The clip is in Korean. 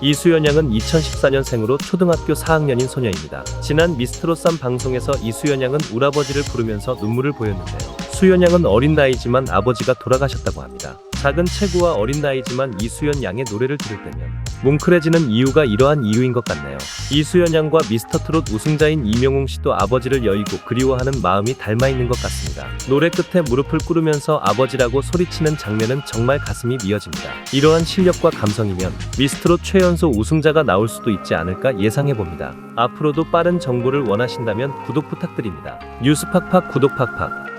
이수연 양은 2014년생으로 초등학교 4학년인 소녀입니다. 지난 미스트롯 쌈 방송에서 이수연 양은 울아버지를 부르면서 눈물을 보였는데요. 수연 양은 어린 나이지만 아버지가 돌아가셨다고 합니다. 작은 체구와 어린 나이지만 이수연 양의 노래를 들을 때면 뭉클해지는 이유가 이러한 이유인 것 같네요. 이수연 양과 미스터트롯 우승자인 이명웅 씨도 아버지를 여의고 그리워하는 마음이 닮아 있는 것 같습니다. 노래 끝에 무릎을 꿇으면서 아버지라고 소리치는 장면은 정말 가슴이 미어집니다. 이러한 실력과 감성이면 미스트롯 최연소 우승자가 나올 수도 있지 않을까 예상해봅니다. 앞으로도 빠른 정보를 원하신다면 구독 부탁드립니다. 뉴스 팍팍 구독 팍팍.